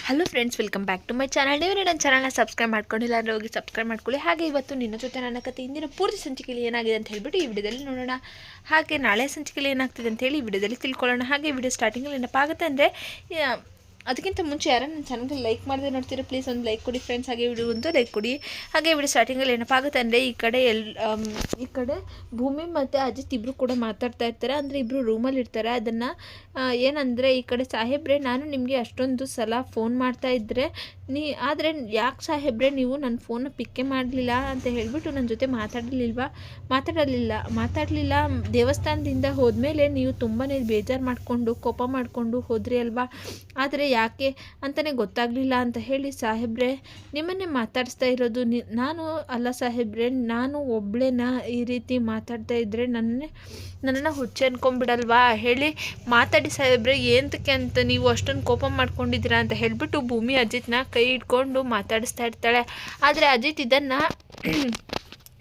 Hello friends, welcome back to my channel. ನೀವು ನನ್ನ ಚಾನಲ್ನ ಸಬ್ಸ್ಕ್ರೈಬ್ ಮಾಡ್ಕೊಂಡಿಲ್ಲ ಅಂದರೆ ಹೋಗಿ ಸಬ್ಸ್ಕ್ರೈಬ್ ಮಾಡ್ಕೊಳ್ಳಿ. ಹಾಗೆ ಇವತ್ತು ನಿನ್ನ ಜೊತೆ ನನ್ನ ಕತೆ ಇಂದಿನ ಪೂರ್ತಿ ಸಂಚಿಕೆಯಲ್ಲಿ ಏನಾಗಿದೆ ಅಂತ ಹೇಳ್ಬಿಟ್ಟು ಈ ವಿಡಿಯೋದಲ್ಲಿ ನೋಡೋಣ. ಹಾಗೆ ನಾಳೆ ಸಂಚಿಕೆಯಲ್ಲಿ ಏನಾಗ್ತಿದೆ ಅಂತ ಹೇಳಿ ಈ ವಿಡಿಯೋದಲ್ಲಿ ತಿಳ್ಕೊಳ್ಳೋಣ. ಹಾಗೆ ವಿಡಿಯೋ ಸ್ಟಾರ್ಟಿಂಗಲ್ಲಿ ಏನಪ್ಪಾಗುತ್ತೆ ಅಂದರೆ, ಅದಕ್ಕಿಂತ ಮುಂಚೆ ಯಾರು ನನ್ನ ಚಾನಲ್ಗೆ ಲೈಕ್ ಮಾಡಿದ್ರೆ ನೋಡ್ತೀರಾ, ಪ್ಲೀಸ್ ಒಂದು ಲೈಕ್ ಕೊಡಿ ಫ್ರೆಂಡ್ಸ್. ಹಾಗೆ ವಿಡಿಯೋ ಒಂದು ಲೈಕ್ ಕೊಡಿ. ಹಾಗೆ ವಿಡಿಯೋ ಸ್ಟಾರ್ಟಿಂಗಲ್ಲಿ ಏನಪ್ಪ ಆಗುತ್ತೆ ಅಂದರೆ, ಈ ಕಡೆ ಭೂಮಿ ಮತ್ತು ಅಜಿತ್ ಇಬ್ಬರು ಕೂಡ ಮಾತಾಡ್ತಾ ಇರ್ತಾರೆ. ಅಂದರೆ ಇಬ್ಬರು ರೂಮಲ್ಲಿ ಇರ್ತಾರೆ. ಅದನ್ನು ಏನಂದರೆ, ಈ ಕಡೆ ಸಾಹೇಬ್ರೆ, ನಾನು ನಿಮಗೆ ಅಷ್ಟೊಂದು ಸಲ ಫೋನ್ ಮಾಡ್ತಾ ಇದ್ದರೆ ಆದರೆ ಯಾಕೆ ಸಾಹೇಬ್ರೆ ನೀವು ನನ್ನ ಫೋನ್ನ ಪಿಕ್ಕೇ ಮಾಡಲಿಲ್ಲ ಅಂತ ಹೇಳಿಬಿಟ್ಟು ನನ್ನ ಜೊತೆ ಮಾತಾಡಲಿಲ್ಲ. ದೇವಸ್ಥಾನದಿಂದ ಹೋದ್ಮೇಲೆ ನೀವು ತುಂಬಾ ಬೇಜಾರು ಮಾಡಿಕೊಂಡು ಕೋಪ ಮಾಡಿಕೊಂಡು ಹೋದ್ರಿ ಅಲ್ವಾ, ಆದರೆ ಯಾಕೆ ಅಂತಲೇ ಗೊತ್ತಾಗಲಿಲ್ಲ ಅಂತ ಹೇಳಿ, ಸಾಹೇಬ್ರೆ ನಿಮ್ಮನ್ನೇ ಮಾತಾಡಿಸ್ತಾ ಇರೋದು ನಾನು ಅಲ್ಲ ಸಾಹೇಬ್ರೆ, ನಾನು ಒಬ್ಳೇನ ಈ ರೀತಿ ಮಾತಾಡ್ತಾ ಇದ್ದರೆ ನನ್ನನ್ನು ಹುಚ್ಚು ಅನ್ಕೊಂಡ್ಬಿಡಲ್ವಾ ಹೇಳಿ, ಮಾತಾಡಿ ಸಾಹೇಬ್ರೆ, ಏನಕ್ಕೆ ಅಂತ ನೀವು ಅಷ್ಟೊಂದು ಕೋಪ ಮಾಡ್ಕೊಂಡಿದ್ದೀರಾ ಅಂತ ಹೇಳಿಬಿಟ್ಟು ಭೂಮಿ ಅಜಿತ್ನ ಕೈ ಹಿಡ್ಕೊಂಡು ಮಾತಾಡಿಸ್ತಾ ಇರ್ತಾಳೆ. ಆದರೆ ಅಜಿತ್ ಇದನ್ನು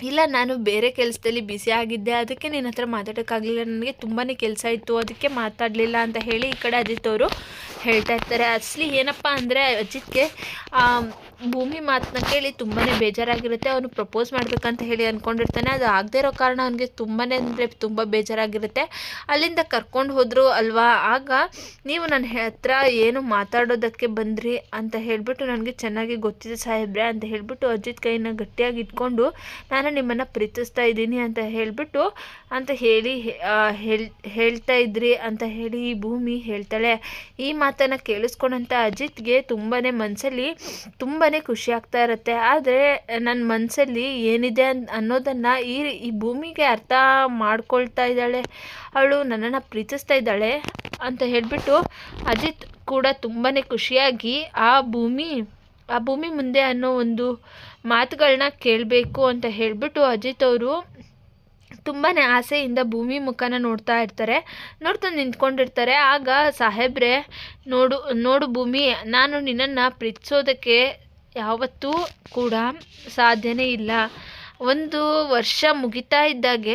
ಇಲ್ಲ, ನಾನು ಬೇರೆ ಕೆಲಸದಲ್ಲಿ ಬ್ಯುಸಿ ಆಗಿದ್ದೆ, ಅದಕ್ಕೆ ನಿನ್ನ ಹತ್ರ ಮಾತಾಡೋಕ್ಕಾಗಲಿಲ್ಲ, ನನಗೆ ತುಂಬಾ ಕೆಲಸ ಇತ್ತು, ಅದಕ್ಕೆ ಮಾತಾಡಲಿಲ್ಲ ಅಂತ ಹೇಳಿ ಈ ಕಡೆ ಅಜಿತ್ ಅವರು ಹೇಳ್ತಾ ಇರ್ತಾರೆ. ಅಸಲಿ ಏನಪ್ಪ ಅಂದರೆ, ಅಜಿತ್ಗೆ ಭೂಮಿ ಮಾತನ್ನ ಕೇಳಿ ತುಂಬಾ ಬೇಜಾರಾಗಿರುತ್ತೆ. ಅವನು ಪ್ರಪೋಸ್ ಮಾಡಬೇಕಂತ ಹೇಳಿ ಅಂದ್ಕೊಂಡಿರ್ತಾನೆ. ಅದು ಆಗದೆ ಇರೋ ಕಾರಣ ಅವನಿಗೆ ತುಂಬಾ ಅಂದರೆ ತುಂಬ ಬೇಜಾರಾಗಿರುತ್ತೆ. ಅಲ್ಲಿಂದ ಕರ್ಕೊಂಡು ಹೋದರು ಅಲ್ವಾ, ಆಗ ನೀವು ನನ್ನ ಹತ್ರ ಏನು ಮಾತಾಡೋದಕ್ಕೆ ಬಂದ್ರಿ ಅಂತ ಹೇಳಿಬಿಟ್ಟು ನನಗೆ ಚೆನ್ನಾಗಿ ಗೊತ್ತಿದೆ ಸಾಹೇಬ್ರೆ ಅಂತ ಹೇಳಿಬಿಟ್ಟು ಅಜಿತ್ ಕೈನ ಗಟ್ಟಿಯಾಗಿ ಇಟ್ಕೊಂಡು, ನಾನು ನಿಮ್ಮನ್ನು ಪ್ರೀತಿಸ್ತಾ ಇದ್ದೀನಿ ಅಂತ ಹೇಳಿಬಿಟ್ಟು ಅಂತ ಹೇಳಿ ಹೇಳ್ತಾ ಇದ್ರಿ ಅಂತ ಹೇಳಿ ಈ ಭೂಮಿ ಹೇಳ್ತಾಳೆ. ಈ ಮಾತನ್ನು ಕೇಳಿಸ್ಕೊಂಡಂಥ ಅಜಿತ್ಗೆ ತುಂಬಾ ಮನಸ್ಸಲ್ಲಿ ತುಂಬಾ ಖುಷಿ ಆಗ್ತಾ ಇರುತ್ತೆ. ಆದರೆ ನನ್ನ ಮನಸ್ಸಲ್ಲಿ ಏನಿದೆ ಅನ್ನೋದನ್ನು ಈ ಭೂಮಿಗೆ ಅರ್ಥ ಮಾಡ್ಕೊಳ್ತಾ ಇದ್ದಾಳೆ, ಅವಳು ನನ್ನನ್ನು ಪ್ರೀತಿಸ್ತಾ ಇದ್ದಾಳೆ ಅಂತ ಹೇಳಿಬಿಟ್ಟು ಅಜಿತ್ ಕೂಡ ತುಂಬಾ ಖುಷಿಯಾಗಿ ಆ ಭೂಮಿ ಮುಂದೆ ಅನ್ನೋ ಒಂದು ಮಾತುಗಳನ್ನ ಕೇಳಬೇಕು ಅಂತ ಹೇಳಿಬಿಟ್ಟು ಅಜಿತ್ ಅವರು ತುಂಬಾ ಆಸೆಯಿಂದ ಭೂಮಿ ಮುಖನ ನೋಡ್ತಾ ನಿಂತ್ಕೊಂಡಿರ್ತಾರೆ. ಆಗ ಸಾಹೇಬ್ರೆ, ನೋಡು ಭೂಮಿ, ನಾನು ನಿನ್ನನ್ನು ಪ್ರೀತಿಸೋದಕ್ಕೆ ಯಾವತ್ತೂ ಕೂಡ ಸಾಧ್ಯನೇ ಇಲ್ಲ. 1 ವರ್ಷ ಮುಗಿತಾ ಇದ್ದಾಗೆ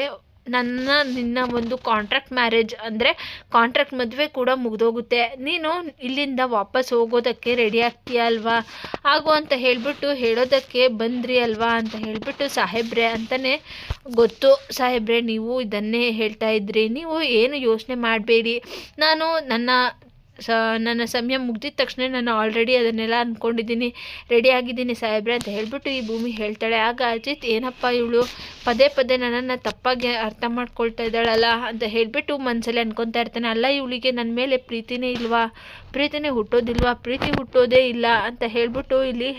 ನಿನ್ನ ಒಂದು ಕಾಂಟ್ರಾಕ್ಟ್ ಮ್ಯಾರೇಜ್ ಅಂದರೆ ಕಾಂಟ್ರಾಕ್ಟ್ ಮದುವೆ ಕೂಡ ಮುಗಿದೋಗುತ್ತೆ. ನೀನು ಇಲ್ಲಿಂದ ವಾಪಸ್ ಹೋಗೋದಕ್ಕೆ ರೆಡಿ ಆಗ್ತೀಯ ಅಲ್ವಾ, ಆಗು ಅಂತ ಹೇಳಿಬಿಟ್ಟು ಹೇಳೋದಕ್ಕೆ ಬಂದ್ರಿ ಅಲ್ವಾ ಅಂತ ಹೇಳಿಬಿಟ್ಟು, ಸಾಹೇಬ್ರೆ ಅಂತಲೇ ಗೊತ್ತು ಸಾಹೇಬ್ರೆ, ನೀವು ಇದನ್ನೇ ಹೇಳ್ತಾ ಇದ್ರಿ, ನೀವು ಏನು ಯೋಚನೆ ಮಾಡಬೇಡಿ, ನಾನು ನನ್ನ ಸಮಯ ಮುಗ್ದಿದ ತಕ್ಷಣ ನಾನು ಆಲ್ರೆಡಿ ಅದನ್ನೆಲ್ಲ ಅಂದ್ಕೊಂಡಿದ್ದೀನಿ, ರೆಡಿ ಆಗಿದ್ದೀನಿ ಸಾಹೇಬ್ರೆ ಅಂತ ಹೇಳಿಬಿಟ್ಟು ಈ ಭೂಮಿ ಹೇಳ್ತಾಳೆ. ಆಗ ಅಜಿತ್, ಏನಪ್ಪ ಇವಳು ಪದೇ ಪದೇ ನನ್ನನ್ನು ತಪ್ಪಾಗಿ ಅರ್ಥ ಮಾಡ್ಕೊಳ್ತಾ ಇದ್ದಾಳಲ್ಲ ಅಂತ ಹೇಳಿಬಿಟ್ಟು ಮನಸ್ಸಲ್ಲಿ ಅನ್ಕೊತಾ ಇರ್ತಾನೆ. ಅಲ್ಲ, ಇವಳಿಗೆ ನನ್ನ ಮೇಲೆ ಪ್ರೀತಿನೇ ಹುಟ್ಟೋದಿಲ್ವಾ, ಪ್ರೀತಿ ಹುಟ್ಟೋದೇ ಇಲ್ಲ ಅಂತ ಹೇಳಿಬಿಟ್ಟು ಇಲ್ಲಿ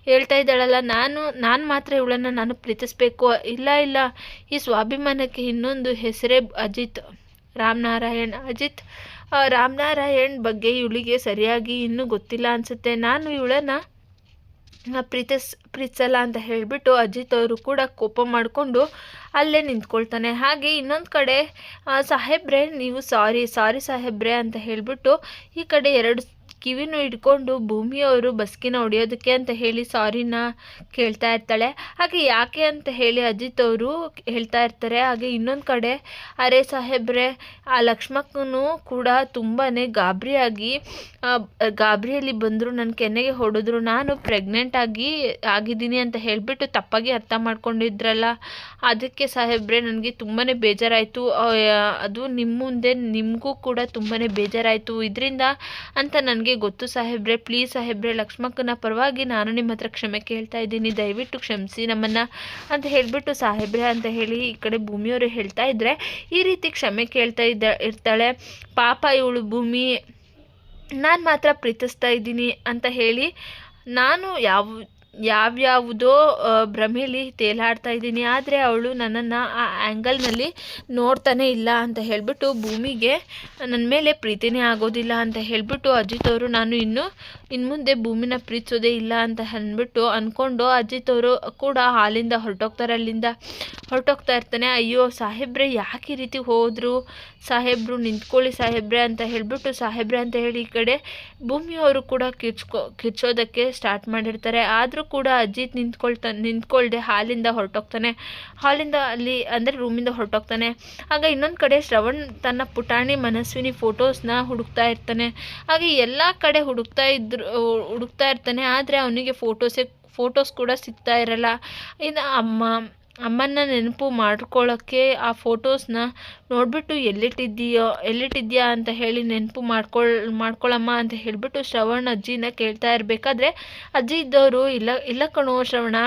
ಹೇಳ್ತಾ ಇದ್ದಾಳಲ್ಲ, ನಾನು ಮಾತ್ರ ಇವಳನ್ನು ನಾನು ಪ್ರೀತಿಸ್ಬೇಕು, ಇಲ್ಲ, ಈ ಸ್ವಾಭಿಮಾನಕ್ಕೆ ಇನ್ನೊಂದು ಹೆಸರೇ ರಾಮನಾರಾಯಣ್ ಬಗ್ಗೆ ಇವಳಿಗೆ ಸರಿಯಾಗಿ ಇನ್ನೂ ಗೊತ್ತಿಲ್ಲ ಅನಿಸುತ್ತೆ, ನಾನು ಇವಳನ್ನು ಪ್ರೀತಿಸಲ್ಲ ಅಂತ ಹೇಳಿಬಿಟ್ಟು ಅಜಿತ್ ಅವರು ಕೂಡ ಕೋಪ ಮಾಡಿಕೊಂಡು ಅಲ್ಲೇ ನಿಂತ್ಕೊಳ್ತಾನೆ. ಹಾಗೆ ಇನ್ನೊಂದು ಕಡೆ ಸಾಹೇಬ್ರೆ, ನೀವು ಸಾರಿ ಸಾಹೇಬ್ರೆ ಅಂತ ಹೇಳಿಬಿಟ್ಟು ಈ ಕಡೆ 2 ಕಿವಿನೂ ಹಿಡ್ಕೊಂಡು ಭೂಮಿಯವರು ಬಸ್ಕಿನ ಹೊಡೆಯೋದಕ್ಕೆ ಅಂತ ಹೇಳಿ ಸಾರಿನ ಕೇಳ್ತಾ ಇರ್ತಾಳೆ. ಹಾಗೆ ಯಾಕೆ ಅಂತ ಹೇಳಿ ಅಜಿತ್ ಅವರು ಹೇಳ್ತಾ ಇರ್ತಾರೆ. ಹಾಗೆ ಇನ್ನೊಂದು ಕಡೆ, ಅರೆ ಸಾಹೇಬ್ರೆ, ಆ ಲಕ್ಷ್ಮಕ್ಕನು ಕೂಡ ತುಂಬಾ ಗಾಬರಿಯಲ್ಲಿ ಬಂದರು, ನನ್ನ ಕೆನ್ನೆಗೆ ಹೊಡೆದ್ರು, ನಾನು ಪ್ರೆಗ್ನೆಂಟ್ ಆಗಿದ್ದೀನಿ ಅಂತ ಹೇಳಿಬಿಟ್ಟು ತಪ್ಪಾಗಿ ಅರ್ಥ ಮಾಡ್ಕೊಂಡಿದ್ರಲ್ಲ, ಅದಕ್ಕೆ ಸಾಹೇಬ್ರೆ ನನಗೆ ತುಂಬಾ ಬೇಜಾರಾಯಿತು, ಅದು ನಿಮ್ಮ ಮುಂದೆ ನಿಮಗೂ ಕೂಡ ತುಂಬಾ ಬೇಜಾರಾಯಿತು ಇದರಿಂದ ಅಂತ ನನಗೆ ಗೊತ್ತು ಸಾಹೇಬ್ರೆ, ಪ್ಲೀಸ್ ಸಾಹೇಬ್ರೆ, ಲಕ್ಷ್ಮಕ್ಕನ ಪರವಾಗಿ ನಾನು ನಿಮ್ಮ ಹತ್ರ ಕ್ಷಮೆ ಕೇಳ್ತಾ ಇದ್ದೀನಿ, ದಯವಿಟ್ಟು ಕ್ಷಮಿಸಿ ನಮ್ಮನ್ನು ಅಂತ ಹೇಳಿಬಿಟ್ಟು ಸಾಹೇಬ್ರೆ ಅಂತ ಹೇಳಿ ಈ ಕಡೆ ಭೂಮಿಯವರು ಹೇಳ್ತಾ ಇದ್ದರೆ, ಈ ರೀತಿ ಕ್ಷಮೆ ಕೇಳ್ತಾ ಇರ್ತಾಳೆ. ಪಾಪ ಇವಳು ಭೂಮಿ, ನಾನು ಮಾತ್ರ ಪ್ರೀತಿಸ್ತಾ ಇದ್ದೀನಿ ಅಂತ ಹೇಳಿ ನಾನು ಯಾವ್ಯಾವುದೋ ಭ್ರಮೆಯಲ್ಲಿ ತೇಲಾಡ್ತಾ ಇದ್ದೀನಿ, ಆದರೆ ಅವಳು ನನ್ನನ್ನು ಆ ಆ್ಯಂಗಲ್ನಲ್ಲಿ ನೋಡ್ತಾನೆ ಇಲ್ಲ ಅಂತ ಹೇಳಿಬಿಟ್ಟು ಭೂಮಿಗೆ ನನ್ನ ಮೇಲೆ ಪ್ರೀತಿನೇ ಆಗೋದಿಲ್ಲ ಅಂತ ಹೇಳಿಬಿಟ್ಟು ಅಜಿತ್ ಅವರು, ನಾನು ಇನ್ನು ಮುಂದೆ ಭೂಮಿನ ಪ್ರೀತಿಸೋದೇ ಇಲ್ಲ ಅಂತ ಅಂದ್ಕೊಂಡು ಅಜಿತ್ ಅವರು ಕೂಡ ಹಾಲಿಂದ ಹೊರಟೋಗ್ತಾ ಇರ್ತಾನೆ. ಅಯ್ಯೋ ಸಾಹೇಬ್ರೆ, ಯಾಕೆ ಈ ರೀತಿ ಹೋದರು ಸಾಹೇಬ್ರು, ನಿಂತ್ಕೊಳ್ಳಿ ಸಾಹೇಬ್ರೆ ಅಂತ ಹೇಳಿಬಿಟ್ಟು ಸಾಹೇಬ್ರೆ ಅಂತ ಹೇಳಿ ಈ ಕಡೆ ಭೂಮಿಯವರು ಕೂಡ ಕಿರ್ಚೋದಕ್ಕೆ ಸ್ಟಾರ್ಟ್ ಮಾಡಿರ್ತಾರೆ. ಆದರೂ ಆದರೂ ಕೂಡ ಅಜಿತ್ ನಿಂತ್ಕೊಳ್ದೆ ಹಾಲಿಂದ ಹೊರಟೋಗ್ತಾನೆ. ಹಾಲಿಂದ ಅಲ್ಲಿ ಅಂದರೆ ರೂಮಿಂದ ಹೊರಟೋಗ್ತಾನೆ. ಆಗ ಇನ್ನೊಂದು ಕಡೆ ಶ್ರವಣ್ ತನ್ನ ಪುಟಾಣಿ ಮನಸ್ವಿನಿ ಫೋಟೋಸ್ನ ಹುಡುಕ್ತಾ ಇರ್ತಾನೆ. ಹಾಗೆ ಎಲ್ಲ ಕಡೆ ಹುಡುಕ್ತಾ ಇರ್ತಾನೆ. ಆದರೆ ಅವನಿಗೆ ಫೋಟೋಸ್ ಕೂಡ ಸಿಗ್ತಾ ಇರಲ್ಲ. ಇನ್ನು ಅಮ್ಮನ ನೆನಪು ಮಾಡ್ಕೊಳ್ಳೋಕ್ಕೆ ಆ ಫೋಟೋಸ್ನ ನೋಡಿಬಿಟ್ಟು ಎಲ್ಲಿಟ್ಟಿದ್ಯಾ ಅಂತ ಹೇಳಿ ನೆನಪು ಮಾಡ್ಕೊಳ್ಳಮ್ಮ ಅಂತ ಹೇಳಿಬಿಟ್ಟು ಶ್ರವಣ್ ಅಜ್ಜಿನ ಕೇಳ್ತಾ ಇರಬೇಕಾದ್ರೆ ಅಜ್ಜಿ ಇದ್ದವರು ಇಲ್ಲ ಕಣೋ ಶ್ರವಣ,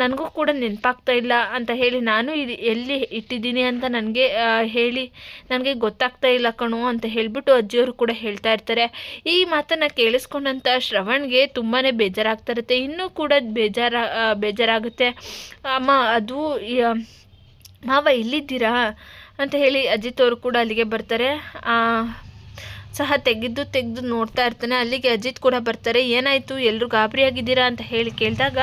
ನನಗೂ ಕೂಡ ನೆನಪಾಗ್ತಾ ಇಲ್ಲ ಅಂತ ಹೇಳಿ, ನಾನು ಎಲ್ಲಿ ಇಟ್ಟಿದ್ದೀನಿ ಅಂತ ನನಗೆ ಗೊತ್ತಾಗ್ತಾ ಇಲ್ಲ ಕಣೋ ಅಂತ ಹೇಳಿಬಿಟ್ಟು ಅಜ್ಜಿಯವರು ಕೂಡ ಹೇಳ್ತಾ ಇರ್ತಾರೆ. ಈ ಮಾತನ್ನು ಕೇಳಿಸ್ಕೊಂಡಂಥ ಶ್ರವಣ್ಗೆ ತುಂಬಾ ಬೇಜಾರಾಗ್ತಾ ಇರುತ್ತೆ. ಇನ್ನೂ ಕೂಡ ಬೇಜಾರಾಗುತ್ತೆ. ಅಮ್ಮ ಅದು ಮಾವ ಇಲ್ಲಿದ್ದೀರಾ ಅಂತ ಹೇಳಿ ಅಜಿತ್ ಅವರು ಕೂಡ ಅಲ್ಲಿಗೆ ಬರ್ತಾರೆ. ಸಹ ತೆಗೆದು ನೋಡ್ತಾ ಇರ್ತಾನೆ. ಅಲ್ಲಿಗೆ ಅಜಿತ್ ಕೂಡ ಬರ್ತಾರೆ. ಏನಾಯಿತು, ಎಲ್ಲರೂ ಗಾಬರಿಯಾಗಿದ್ದೀರಾ ಅಂತ ಹೇಳಿ ಕೇಳಿದಾಗ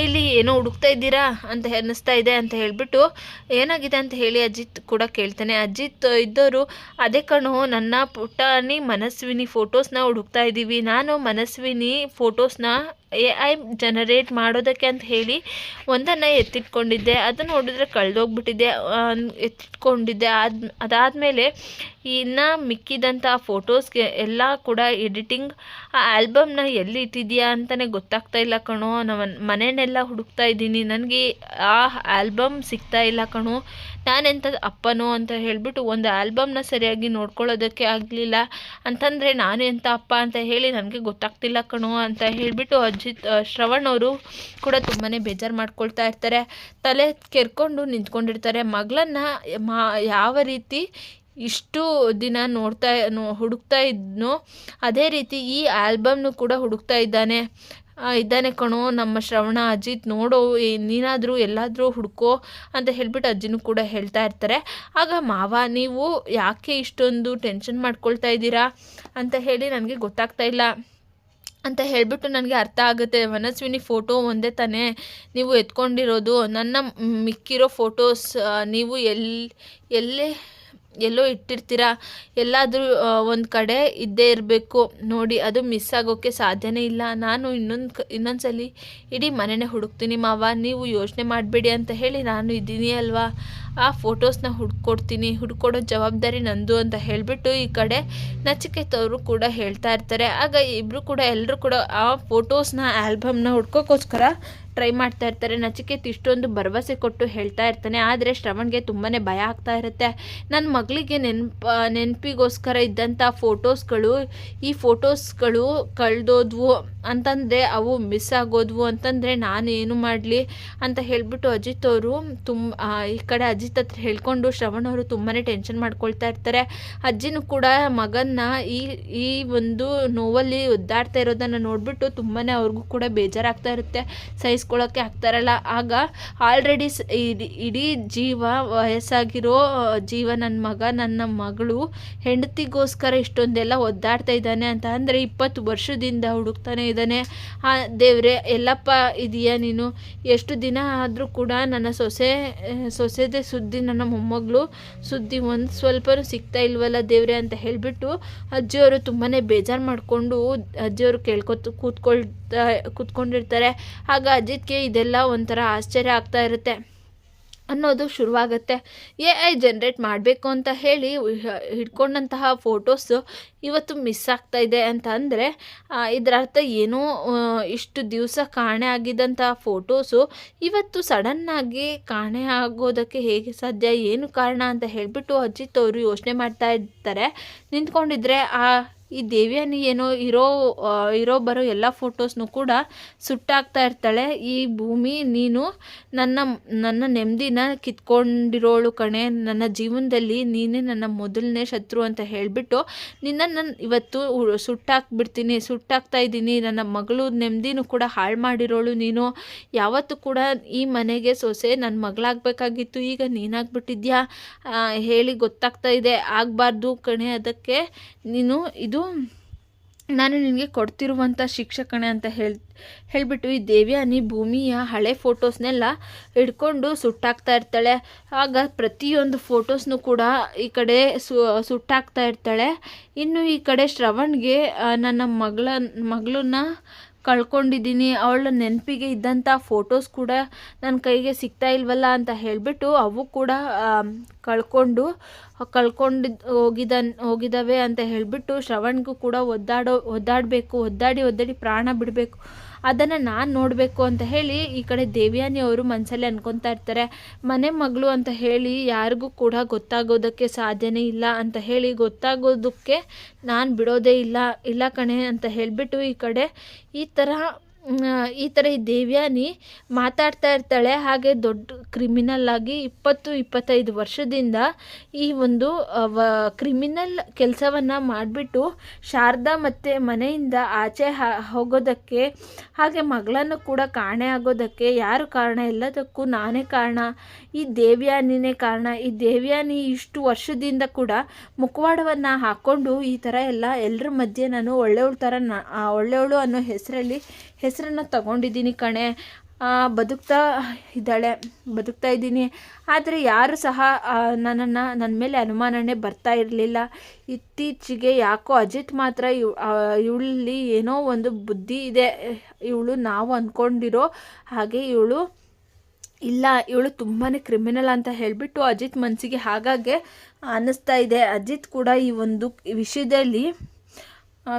ಇಲ್ಲಿ ಏನೋ ಹುಡುಕ್ತಾ ಇದ್ದೀರಾ ಅಂತ ಅನ್ನಿಸ್ತಾ ಇದೆ ಅಂತ ಹೇಳಿಬಿಟ್ಟು ಏನಾಗಿದೆ ಅಂತ ಹೇಳಿ ಅಜಿತ್ ಕೂಡ ಕೇಳ್ತಾನೆ. ಅಜಿತ್ ಇದ್ದವರು ಅದೇ ಕಣೋ, ನನ್ನ ಪುಟಾಣಿ ಮನಸ್ವಿನಿ ಫೋಟೋಸ್ನ ಹುಡುಕ್ತಾ ಇದ್ದೀವಿ. ನಾನು ಮನಸ್ವಿನಿ ಫೋಟೋಸ್ನ AI ಜನರೇಟ್ ಮಾಡೋದಕ್ಕೆ ಅಂತ ಹೇಳಿ ಒಂದನ್ನು ಎತ್ತಿಟ್ಕೊಂಡಿದ್ದೆ. ಅದನ್ನು ನೋಡಿದ್ರೆ ಕಳೆದೋಗ್ಬಿಟ್ಟಿದ್ದೆ. ಎತ್ತಿಟ್ಕೊಂಡಿದ್ದೆ. ಅದಾದಮೇಲೆ ಇನ್ನು ಮಿಕ್ಕಿದಂಥ ಫೋಟೋಸ್ಗೆ ಎಲ್ಲ ಕೂಡ ಎಡಿಟಿಂಗ್ ಆ ಆಲ್ಬಮ್ನ ಎಲ್ಲಿ ಇಟ್ಟಿದ್ಯಾ ಅಂತಲೇ ಗೊತ್ತಾಗ್ತಾ ಇಲ್ಲ ಕಣೋ. ಮನೆಯನ್ನೆಲ್ಲ ಹುಡುಕ್ತಾ ಇದ್ದೀನಿ, ನನಗೆ ಆ ಆಲ್ಬಮ್ ಸಿಗ್ತಾ ಇಲ್ಲ ಕಣೋ. ನಾನೆಂಥ ಅಪ್ಪನೋ ಅಂತ ಹೇಳಿಬಿಟ್ಟು ಒಂದು ಆಲ್ಬಮ್ನ ಸರಿಯಾಗಿ ನೋಡ್ಕೊಳ್ಳೋದಕ್ಕೆ ಆಗಲಿಲ್ಲ ಅಂತಂದರೆ ನಾನು ಎಂಥ ಅಪ್ಪ ಅಂತ ಹೇಳಿ ನನಗೆ ಗೊತ್ತಾಗ್ತಿಲ್ಲ ಕಣೋ ಅಂತ ಹೇಳಿಬಿಟ್ಟು ಶ್ರವಣ್ ಅವರು ಕೂಡ ತುಂಬಾ ಬೇಜಾರು ಮಾಡ್ಕೊಳ್ತಾ ಇರ್ತಾರೆ. ತಲೆ ಕೆರ್ಕೊಂಡು ನಿಂತ್ಕೊಂಡಿರ್ತಾರೆ. ಮಗಳನ್ನು ಯಾವ ರೀತಿ ಇಷ್ಟು ದಿನ ಹುಡುಕ್ತಾ ಇದ್ನೋ ಅದೇ ರೀತಿ ಈ ಆಲ್ಬಮ್ನು ಕೂಡ ಹುಡುಕ್ತಾ ಇದ್ದಾನೆ ಕಣೋ ನಮ್ಮ ಶ್ರವಣ. ಅಜಿತ್ ನೋಡೋ, ನೀನಾದರೂ ಎಲ್ಲಾದರೂ ಹುಡುಕೋ ಅಂತ ಹೇಳಿಬಿಟ್ಟು ಅಜ್ಜಿನೂ ಕೂಡ ಹೇಳ್ತಾ ಇರ್ತಾರೆ. ಆಗ ಮಾವ, ನೀವು ಯಾಕೆ ಇಷ್ಟೊಂದು ಟೆನ್ಷನ್ ಮಾಡ್ಕೊಳ್ತಾ ಇದ್ದೀರಾ ಅಂತ ಹೇಳಿ ನನಗೆ ಗೊತ್ತಾಗ್ತಾ ಇಲ್ಲ ಅಂತ ಹೇಳಿಬಿಟ್ಟು ನನಗೆ ಅರ್ಥ ಆಗುತ್ತೆ. ಮನಸ್ವಿನಿ ಫೋಟೋ ಒಂದೇ ತಾನೇ ನೀವು ಎತ್ಕೊಂಡಿರೋದು. ನನ್ನ ಮಿಕ್ಕಿರೋ ಫೋಟೋಸ್ ನೀವು ಎಲ್ಲೋ ಇಟ್ಟಿರ್ತೀರಾ, ಎಲ್ಲಾದರೂ ಒಂದು ಕಡೆ ಇದ್ದೇ ಇರಬೇಕು ನೋಡಿ. ಅದು ಮಿಸ್ ಆಗೋಕ್ಕೆ ಸಾಧ್ಯನೇ ಇಲ್ಲ. ನಾನು ಇನ್ನೊಂದ್ಸಲಿ ಇಡೀ ಮನೆಯೇ ಹುಡುಕ್ತೀನಿ ಮಾವ, ನೀವು ಯೋಚನೆ ಮಾಡಬೇಡಿ ಅಂತ ಹೇಳಿ ನಾನು ಇದ್ದೀನಿ ಅಲ್ವಾ, ಆ ಫೋಟೋಸ್ನ ಹುಡ್ಕೊಡೋ ಜವಾಬ್ದಾರಿ ನಂದು ಅಂತ ಹೇಳಿಬಿಟ್ಟು ಈ ಕಡೆ ನಚಿಕೇತವರು ಕೂಡ ಹೇಳ್ತಾ ಇರ್ತಾರೆ. ಆಗ ಎಲ್ಲರೂ ಕೂಡ ಆ ಫೋಟೋಸ್ನ ಆಲ್ಬಮ್ನ ಹುಡ್ಕೋಕ್ಕೋಸ್ಕರ ಟ್ರೈ ಮಾಡ್ತಾ ಇರ್ತಾರೆ. ನಚಿಕೇತ್ ಇಷ್ಟೊಂದು ಭರವಸೆ ಕೊಟ್ಟು ಹೇಳ್ತಾ ಇರ್ತಾನೆ. ಆದರೆ ಶ್ರವಣ್ಗೆ ತುಂಬಾ ಭಯ ಆಗ್ತಾ ಇರುತ್ತೆ. ನನ್ನ ಮಗಳಿಗೆ ನೆನಪಿಗೋಸ್ಕರ ಇದ್ದಂಥ ಈ ಫೋಟೋಸ್ಗಳು ಕಳೆದೋದ್ವು ಅಂತಂದರೆ, ಅವು ಮಿಸ್ ಆಗೋದ್ವು ಅಂತಂದರೆ ನಾನು ಏನು ಮಾಡಲಿ ಅಂತ ಹೇಳಿಬಿಟ್ಟು ಅಜಿತ್ ಅವರು ಈ ಕಡೆ ಅಜಿತ್ ಹತ್ರ ಹೇಳ್ಕೊಂಡು ಶ್ರವಣ್ ಅವರು ತುಂಬಾ ಟೆನ್ಷನ್ ಮಾಡ್ಕೊಳ್ತಾ ಇರ್ತಾರೆ. ಅಜ್ಜಿನೂ ಕೂಡ ಮಗನ್ನ ಈ ಒಂದು ನೋವಲ್ಲಿ ಒದ್ದಾಡ್ತಾ ಇರೋದನ್ನು ನೋಡಿಬಿಟ್ಟು ತುಂಬಾ ಅವ್ರಿಗೂ ಕೂಡ ಬೇಜಾರಾಗ್ತಾ ಇರುತ್ತೆ. ಸಹಿಸ್ಕೊಳ್ಳೋಕ್ಕೆ ಆಗ್ತಾರಲ್ಲ. ಆಗ ಆಲ್ರೆಡಿ ಇಡೀ ವಯಸ್ಸಾಗಿರೋ ನನ್ನ ಮಗಳು ಹೆಂಡತಿಗೋಸ್ಕರ ಇಷ್ಟೊಂದೆಲ್ಲ ಒದ್ದಾಡ್ತಾ ಇದ್ದಾನೆ ಅಂತ ಅಂದರೆ 20 ವರ್ಷದಿಂದ ಹುಡುಕ್ತಾನೆ ಇದ್ದಾನೆ. ದೇವ್ರೆ ಎಲ್ಲಪ್ಪ ಇದೆಯಾ ನೀನು, ಎಷ್ಟು ದಿನ ಆದರೂ ಕೂಡ ನನ್ನ ಸೊಸೆದೇ ಸುದ್ದಿ, ನನ್ನ ಮೊಮ್ಮಗಳು ಸುದ್ದಿ ಒಂದು ಸ್ವಲ್ಪನೂ ಸಿಗ್ತಾ ಇಲ್ವಲ್ಲ ದೇವ್ರೆ ಅಂತ ಹೇಳಿಬಿಟ್ಟು ಅಜ್ಜಿಯವರು ತುಂಬಾ ಬೇಜಾರು ಮಾಡಿಕೊಂಡು ಅಜ್ಜಿಯವರು ಕೂತ್ಕೊಂಡಿರ್ತಾರೆ. ಆಗ ಅಜಿತ್ಗೆ ಇದೆಲ್ಲ ಒಂಥರ ಆಶ್ಚರ್ಯ ಆಗ್ತಾ ಇರುತ್ತೆ ಅನ್ನೋದು ಶುರುವಾಗುತ್ತೆ. AI ಜನ್ರೇಟ್ ಮಾಡಬೇಕು ಅಂತ ಹೇಳಿ ಹಿಡ್ಕೊಂಡಂತಹ ಫೋಟೋಸು ಇವತ್ತು ಮಿಸ್ ಆಗ್ತಾ ಇದೆ ಅಂತ ಅಂದರೆ ಇದರ ಅರ್ಥ ಏನೋ ಇಷ್ಟು ದಿವಸ ಕಾಣೆ ಆಗಿದ್ದಂಥ ಫೋಟೋಸು ಇವತ್ತು ಸಡನ್ನಾಗಿ ಕಾಣೆ ಆಗೋದಕ್ಕೆ ಹೇಗೆ ಸಾಧ್ಯ, ಏನು ಕಾರಣ ಅಂತ ಹೇಳಿಬಿಟ್ಟು ಅಜಿತ್ ಅವರು ಯೋಚನೆ ಮಾಡ್ತಾ ಇರ್ತಾರೆ. ನಿಂತ್ಕೊಂಡಿದ್ರೆ ಈ ದೇವ್ಯಾನಿ ಏನೋ ಬರೋ ಎಲ್ಲ ಫೋಟೋಸ್ನು ಕೂಡ ಸುಟ್ಟಾಗ್ತಾ ಇರ್ತಾಳೆ. ಈ ಭೂಮಿ, ನೀನು ನನ್ನ ನೆಮ್ಮದಿನ ಕಿತ್ಕೊಂಡಿರೋಳು ಕಣೆ, ನನ್ನ ಜೀವನದಲ್ಲಿ ನೀನೇ ನನ್ನ ಮೊದಲನೇ ಶತ್ರು ಅಂತ ಹೇಳಿಬಿಟ್ಟು ನಿನ್ನನ್ನು ಇವತ್ತು ಸುಟ್ಟಾಗ್ತಾ ಇದ್ದೀನಿ. ನನ್ನ ಮಗಳು ನೆಮ್ಮದಿನೂ ಕೂಡ ಹಾಳು ಮಾಡಿರೋಳು ನೀನು. ಯಾವತ್ತೂ ಕೂಡ ಈ ಮನೆಗೆ ಸೊಸೆ ನನ್ನ ಮಗಳಾಗಬೇಕಾಗಿತ್ತು, ಈಗ ನೀನಾಗ್ಬಿಟ್ಟಿದ್ಯಾ ಹೇಳಿ ಗೊತ್ತಾಗ್ತಾ ಇದೆ. ಆಗಬಾರ್ದು ಕಣೆ, ಅದಕ್ಕೆ ನೀನು ನಾನು ನಿನಗೆ ಕೊಡ್ತಿರುವಂಥ ಶಿಕ್ಷಕಣೆ ಅಂತ ಹೇಳಿಬಿಟ್ಟು ಈ ದೇವ್ಯಾನಿ ಭೂಮಿಯ ಹಳೆ ಫೋಟೋಸ್ನೆಲ್ಲ ಹಿಡ್ಕೊಂಡು ಸುಟ್ಟಾಕ್ತಾ ಇರ್ತಾಳೆ. ಆಗ ಪ್ರತಿಯೊಂದು ಫೋಟೋಸ್ನು ಕೂಡ ಈ ಕಡೆ ಸುಟ್ಟಾಕ್ತಾ ಇರ್ತಾಳೆ. ಇನ್ನು ಈ ಕಡೆ ಶ್ರವಣ್ಗೆ ನನ್ನ ಮಗಳನ್ನ ಕಳ್ಕೊಂಡಿದ್ದೀನಿ, ಅವಳ ನೆನಪಿಗೆ ಇದ್ದಂಥ ಫೋಟೋಸ್ ಕೂಡ ನನ್ನ ಕೈಗೆ ಸಿಗ್ತಾ ಇಲ್ವಲ್ಲ ಅಂತ ಹೇಳಿಬಿಟ್ಟು ಅವು ಕೂಡ ಕಳ್ಕೊಂಡು ಹೋಗಿದ್ದಾವೆ ಅಂತ ಹೇಳಿಬಿಟ್ಟು ಶ್ರವಣ್ಗೂ ಕೂಡ ಒದ್ದಾಡಿ ಪ್ರಾಣ ಬಿಡಬೇಕು, ಅದನ್ನು ನಾನು ನೋಡಬೇಕು ಅಂತ ಹೇಳಿ ಈ ಕಡೆ ದೇವ್ಯಾನಿ ಅವರು ಮನಸ್ಸಲ್ಲಿ ಅನ್ಕೊತಾ ಇರ್ತಾರೆ. ಮನೆ ಮಗಳು ಅಂತ ಹೇಳಿ ಯಾರಿಗೂ ಕೂಡ ಗೊತ್ತಾಗೋದಕ್ಕೆ ಸಾಧ್ಯನೇ ಇಲ್ಲ ಅಂತ ಹೇಳಿ, ಗೊತ್ತಾಗೋದಕ್ಕೆ ನಾನು ಬಿಡೋದೇ ಇಲ್ಲ ಕಣೆ ಅಂತ ಹೇಳಿಬಿಟ್ಟು ಈ ಕಡೆ ಈ ಥರ ಈ ದೇವ್ಯಾನಿ ಮಾತಾಡ್ತಾ ಇರ್ತಾಳೆ. ಹಾಗೆ ದೊಡ್ಡ ಕ್ರಿಮಿನಲ್ ಆಗಿ 20-25 ವರ್ಷದಿಂದ ಈ ಒಂದು ಕ್ರಿಮಿನಲ್ ಕೆಲಸವನ್ನು ಮಾಡಿಬಿಟ್ಟು ಶಾರದಾ ಮತ್ತು ಮನೆಯಿಂದ ಆಚೆ ಹೋಗೋದಕ್ಕೆ, ಹಾಗೆ ಮಗಳನ್ನು ಕೂಡ ಕಾಣೆ ಆಗೋದಕ್ಕೆ ಯಾರು ಕಾರಣ? ಎಲ್ಲದಕ್ಕೂ ನಾನೇ ಕಾರಣ, ಈ ದೇವ್ಯಾನಿನೇ ಕಾರಣ. ಈ ದೇವ್ಯಾನಿ ಇಷ್ಟು ವರ್ಷದಿಂದ ಕೂಡ ಮುಖವಾಡವನ್ನು ಹಾಕ್ಕೊಂಡು ಈ ಥರ ಎಲ್ಲರ ಮಧ್ಯೆ ನಾನು ಒಳ್ಳೆಯವಳು ಅನ್ನೋ ಹೆಸರನ್ನು ತಗೊಂಡಿದ್ದೀನಿ ಕಣೆ. ಬದುಕ್ತಾ ಇದ್ದೀನಿ. ಆದರೆ ಯಾರು ಸಹ ನನ್ನ ಮೇಲೆ ಅನುಮಾನನೇ ಬರ್ತಾ ಇರಲಿಲ್ಲ. ಇತ್ತೀಚೆಗೆ ಯಾಕೋ ಅಜಿತ್ ಮಾತ್ರ ಇವಳಲ್ಲಿ ಏನೋ ಒಂದು ಬುದ್ಧಿ ಇದೆ, ಇವಳು ನಾವು ಅಂದ್ಕೊಂಡಿರೋ ಹಾಗೆ ಇವಳು ತುಂಬಾ ಕ್ರಿಮಿನಲ್ ಅಂತ ಹೇಳಿಬಿಟ್ಟು ಅಜಿತ್ ಮನಸ್ಸಿಗೆ ಹಾಗಾಗಿ ಅನ್ನಿಸ್ತಾ ಇದೆ. ಅಜಿತ್ ಕೂಡ ಈ ಒಂದು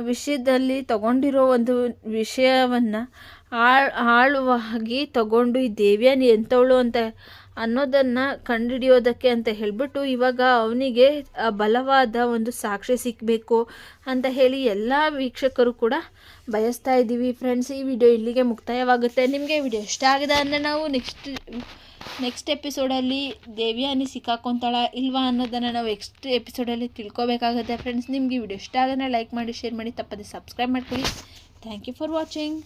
ವಿಷಯದಲ್ಲಿ ತಗೊಂಡಿರೋ ಒಂದು ವಿಷಯವನ್ನು ಆಳವಾಗಿ ತಗೊಂಡು ಈ ದೇವ್ಯಾನಿ ಎಂಥವಳು ಅಂತ ಅನ್ನೋದನ್ನು ಕಂಡುಹಿಡಿಯೋದಕ್ಕೆ ಅಂತ ಹೇಳಿಬಿಟ್ಟು ಇವಾಗ ಅವನಿಗೆ ಬಲವಾದ ಒಂದು ಸಾಕ್ಷಿ ಸಿಕ್ಕಬೇಕು ಅಂತ ಹೇಳಿ ಎಲ್ಲ ವೀಕ್ಷಕರು ಕೂಡ ಬಯಸ್ತಾ ಇದ್ದೀವಿ. ಫ್ರೆಂಡ್ಸ್, ಈ ವಿಡಿಯೋ ಇಲ್ಲಿಗೆ ಮುಕ್ತಾಯವಾಗುತ್ತೆ. ನಿಮಗೆ ವಿಡಿಯೋ ಇಷ್ಟ ಆಗಿದೆ ಅಂದರೆ ನಾವು ನೆಕ್ಸ್ಟ್ ಎಪಿಸೋಡಲ್ಲಿ ದೇವ್ಯಾನಿ ಸಿಕ್ಕಾಕೊತಾಳ ಇಲ್ವಾ ಅನ್ನೋದನ್ನು ನಾವು ನೆಕ್ಸ್ಟ್ ಎಪಿಸೋಡಲ್ಲಿ ತಿಳ್ಕೊಬೇಕಾಗುತ್ತೆ. ಫ್ರೆಂಡ್ಸ್, ನಿಮಗೆ ವಿಡಿಯೋ ಇಷ್ಟ ಆಗೋದ್ರೆ ಲೈಕ್ ಮಾಡಿ, ಶೇರ್ ಮಾಡಿ, ತಪ್ಪದೆ ಸಬ್ಸ್ಕ್ರೈಬ್ ಮಾಡ್ಕೊಳ್ಳಿ. Thank you for watching.